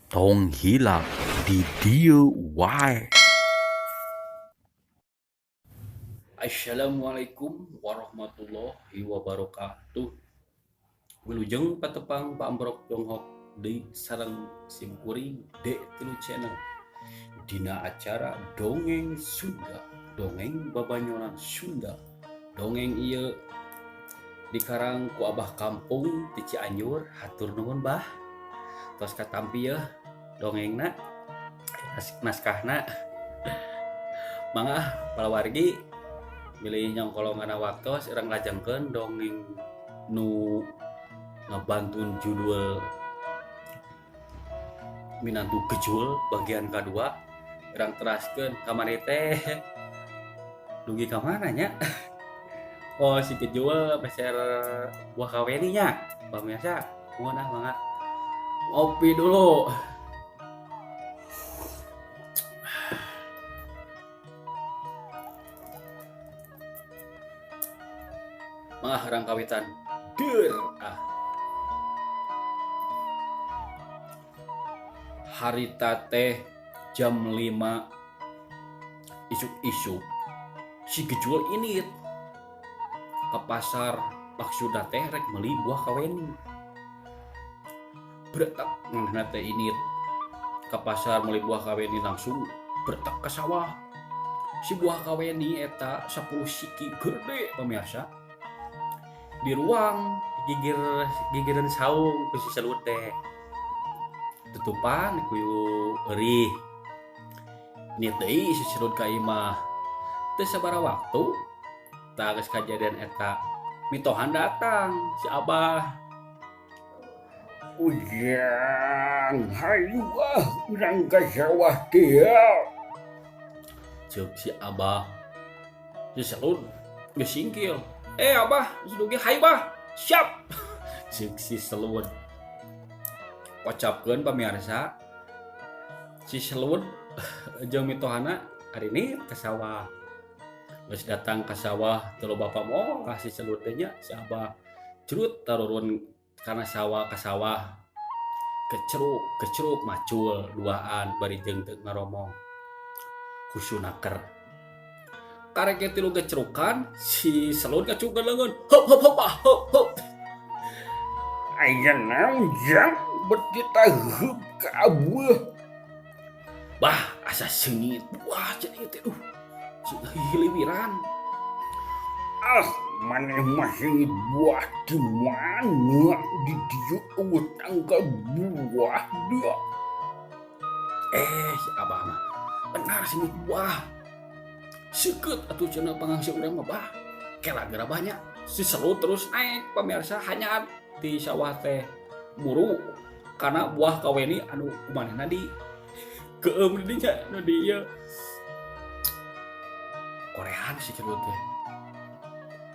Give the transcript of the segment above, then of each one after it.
tong hilap di dieu wae. Assalamualaikum warahmatullahi wabarakatuh. Wilujeng patepang Pak Ambrok Donghok di sareng simkuring D3 channel. Dina acara dongeng Sunda, dongeng babanyonan Sunda. Dongeng ieu dikarang ku Abah Kampung di Cianjur. Hatur nuhun Bah. Tos katampi ya dongengna naskahna. Mangga palawargi milih nyongkolongan waktos urang lajengkeun dongeng nu ngabantun judul Minantu Kejul bagian kedua. Urang teraskeun kamari teh dugi ka mana nya? Oh si Kejul meser buah kaweni nya. Pamirsa, mohon mangga ngopi dulu. Mangga harang kawitan. Harita teh jam 5 isuk-isuk si Kejul ini ke pasar maksudna teh rek meuli buah kaweni. Beretak ngana teh ini ke pasar meuli buah kaweni langsung beretak ke sawah. Si buah kaweni eta 10 siki gede pemirsa. Di ruang gigireun saung ku si selut teh. Tutupan ku eurih. Ini deui si selut ka imah. Teu sabaraha waktu tah geus kajadian eta mitohan datang si Abah. Ujang, hayu urang ka sawah teh. Ceuk si Abah. Si selut geus singkil. Abah, sudugi hayu Bah. Siap. Ceuk si selut. Kocapkeun pamirsa. Si selut jeung mitohana hari ini ke sawah. Geus datang ke sawah teu loba pamolah si selut teh nya si Abah. Curut tarurun kana sawah ka sawah. Kecruk macul duaan bari jeung teu ngaromong. Kusunaker. Karek tilu gecrukan si selut ngacungkeun leungeun. Hop hop hop hop hop. Aya naon jang beti taheup ka abeuh. Bah asa seungit. Wah jadi teh hiliwiran. Maneh mah singit buah di mana di dieu eueuh tanggal buah deuh. Si Abah mah benar singit buah. Seukeut atuh cenah pangangse urang mah Bah. Kela gara banyak. Si selut terus naik pamirsa hanyat di sawah teh muru karena buah kaweni anu kumanehna di keum di dinya nu di ieu korean si selut teh.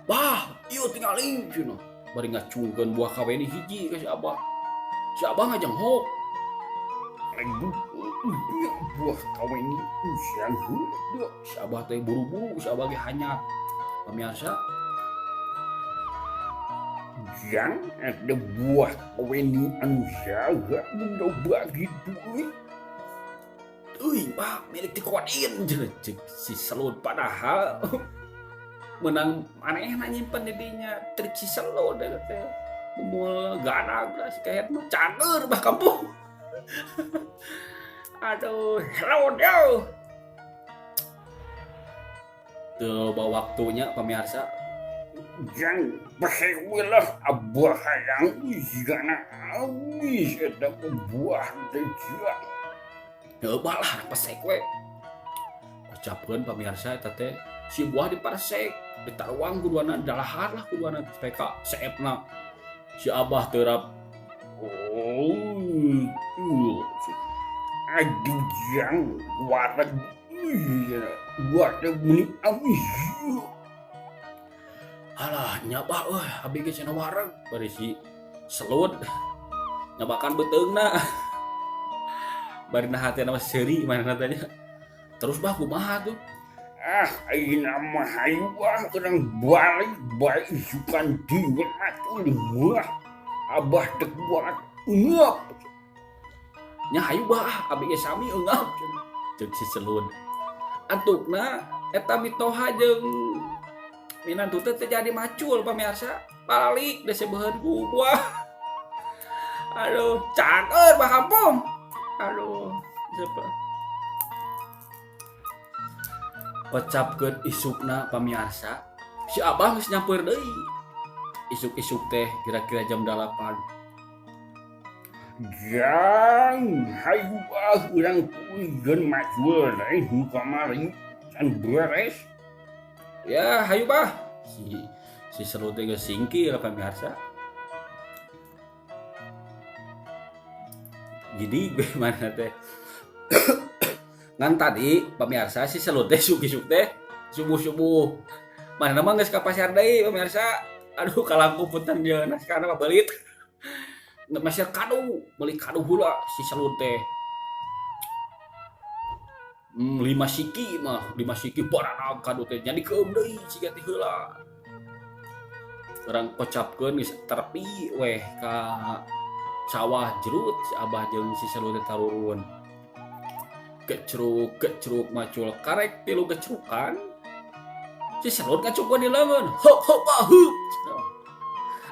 Bah, ieu tingali cenah. Bari ngacungkeun buah kaweni hiji ka si Abah. Si Abah ngajenghok. Aduh, buah kaweni usang heueuh. Si Abah teh buru-buru si Abah ge hanyat. Pamirsa, Jang ada buah kaweni anu saha benda bagi duit. euy Pak, milik ti Kodin ceuk si selut padahal menang manehna nyimpen di dinya trik si selut teh. Mumul ganag lah si kahet mah cager Bah kampung. Aduh, hello dio. Teu bawa waktunya pemirsa. Jang pasewelah abah hayang jigana awis eta buah teh jang. Heuh balah pesek we. Ucapkeun pamirsa eta teh si buah diparsek, ditaruang kuduana dalahar lah kuduana peka seepna. Si Abah teurap. Aduh jang wareg buah teh muni awis. Alah nyabah abi ge cenah wareg bari si selut nyabakan beuteungna. Bari na hatena mah seuri manehna teh nya. Terus Bah kumaha tuh? Ayeuna mah hayu urang balik bae isukan dieu mah tuluy mah abah teh buat ngeup. nya hayu bah abi ge sami eungap ceuk si Selun. Antukna eta mitoha jeung minantu teh jadi macul pamirsa balik da sebeuheun ku buah. Aduh cager bah kampung. Aduh siapa kocapkeun isukna pamirsa si abah geus nyamper deui isuk-isuk teh kira-kira jam 8. Jang, hayu urang kuligeun macul deui di kamari can beres. Ya hayu bah si Selun teh geus singkir pamirsa. Jadi bagaimana teh ngan tadi pamirsa si Selun teh isuk-isuk teh subuh-subuh mana nama geus ka pasar deui pamirsa. Aduh kalangku punten jeung naskana pabelit masih kado beli kado heula si Selun teh 5 siki barana kado teh jadi keum deui siga teh heula urang kocapkeun geus terpi weh ka sawah jerut si abah jeung si Selun teh tarurun kecruk macul karek 3 kecrukan si Selun kacukun di leungeun heup heup.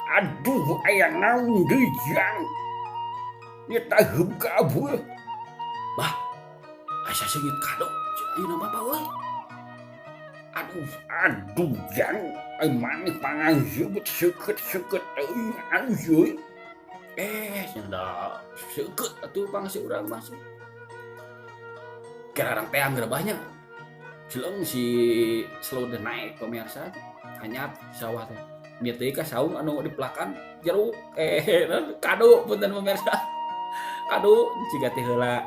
Aduh aya naon deui Jang? Nyeta heup ka abeuh. Bah asa seungit kado ayeuna mah euy. Aduh Jang, ai maneh panganseubeut seukeut teuing anjeuy. Cenah seukeut atuh pangsi urang mah. Kararang teh anggar banyak. Cileung si Selun teh naik pamirsa hanyap sawah teh. Dia teh ka saung anu dipelakan jeruk kado punten pamirsa. Kado ciga teh heula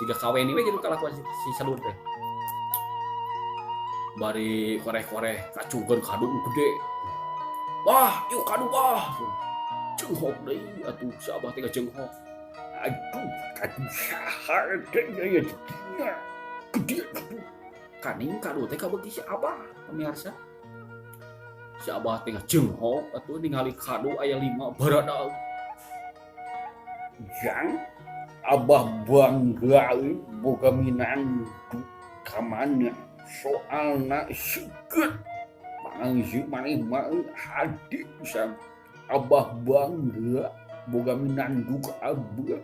ciga kaweni we kitu kalakuan si Selun teh. Bari koreh-koreh kacungkeun kado gede. Wah, yuk kado wah. Cenghok deui atuh si abah teh cenghok. Aduh, kado saha teh aya di dinya. Gede atuh. Kaning kado teh kabeuki si abah pamirsa. Si abah teh cenghok atuh ningali kado aya 5 barada. Jang, abah bangga boga minantu ka mana soalna seukeut pangangsi maneh mah hadi pisan. Abah bangga boga minantu ka abeuh.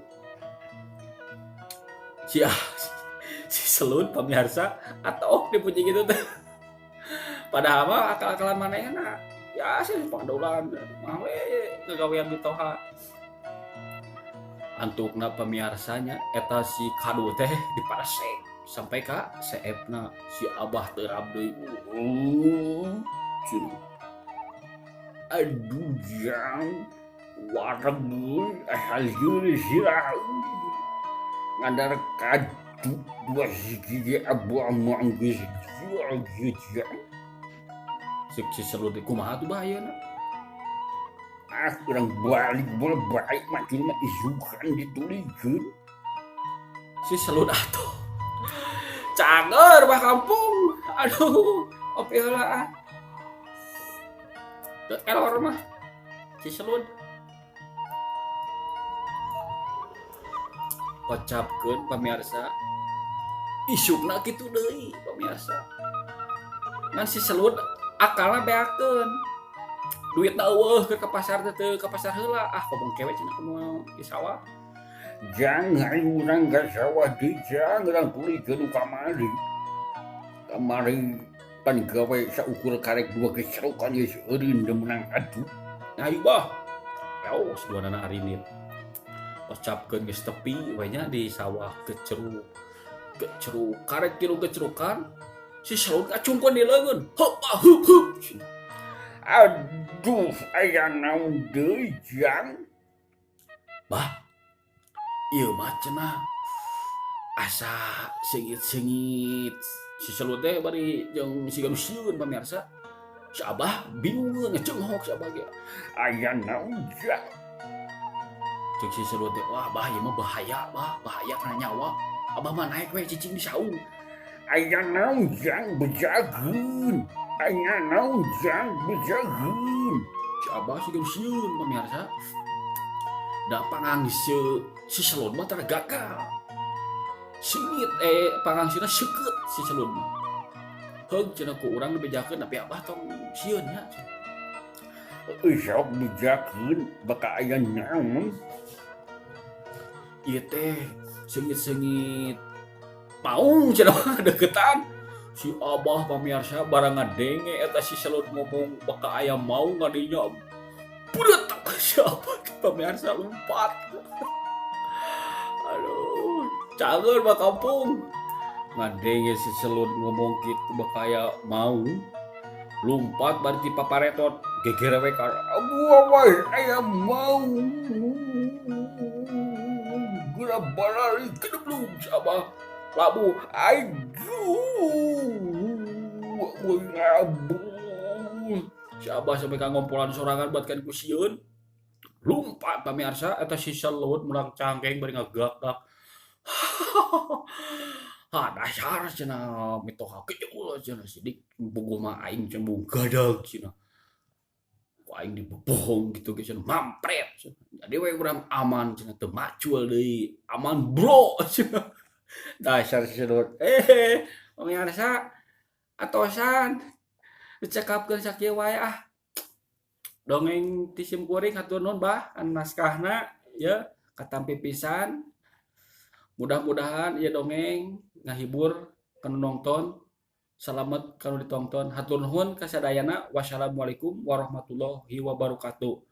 Si Selun pamirsa atuh dipuji gitu teh. Padahal mah akal-akalan manehna ya sih pangdolan mah we ngagawean mitoha. Antukna pamiarsanya eta si kado teh diparasek sampai ka seepna si abah teu rab deui. Aduh Jang, wareg hasil sirah ngandar kadu 2 siji ge abah mah geus jual Jang. Si Selun teh kumaha tuh baheuna? Urang balik bola baik makin mah isukan ditulikeun. Si Selun atuh cager bah kampung. Aduh opi heula error mah si Selun. Kocapkeun pamirsa isukna kitu deui pamirsa. Ngan si Selun akalna beakeun duit eueuh ke pasar teh ke pasar heula kobong kewe cenah kumaha di sawah. Jang hayu urang ka sawah deui Jang urang tulikeun kamari. Kamari pan gawe saukur karek 2 kecrokan geus eureun da menang atuh. Ayo bah. Yaos duanana arinit. Kocapkeun geus tepi we nya di sawah kecruk karek 3 kecrukan si Selun kacungkeun di leungeun. Heup. Aduh, aya naon deui Jang? Bah, ieu mah cenah asa seungit-seungit si Selun teh bari jeung siga nu sieun pamirsa. Si abah bingung ngecenghok si abah ge. Aya naon Jang? Cek si Selun teh, wah bah ieu mah bahaya kana nyawa. Abah mah naik we cicing di saung. Aya naon Jang bejageun? Aya naon Jang bejageun? Si abah siga nu sieun pamirsa. Da pangangseu si selon mah tara gagal sengit pangangsina seukeut si selon mah heug cenah ku urang dibejakeun tapi abah tong sieun nya Sok bejakeun baka aya naon. ieu teh sengit-sengit paung cenah deketan si abah pamirsa barang ngadenge eta si selon ngomong baka aya mau ngadinya budet siapa pamirsa lompat aduh cangeun mah kampung ngadenge si selon ngomong gitu baka aya mau lompat bari ti paparetot geger we ka Abuah wae aya mau. Gula balari kedeblung si abah labu aduh. Abu. si abah sampai ka ngompolan sorangan buat kan ku sieun lompat pamirsa eta si selon mulang cangkeng bari ngagak-gak dasar cenah mitoha kecul cenah sidik bogo mah aing cembung gadag cenah ku aing dibebohong gitu cenah mampret cenah jadi we urang aman cenah teu macul deui aman bro cenah dasar sedot pamirsa atosan dicekapkeun sakieu wae dongeng ti sim kuring hatur nuhun bah an naskahna ya katampi pisan mudah-mudahan ya dongeng ngahibur kanu nongton salamet kanu ditonton hatur nuhun kasadayana wassalamualaikum warahmatullahi wabarakatuh.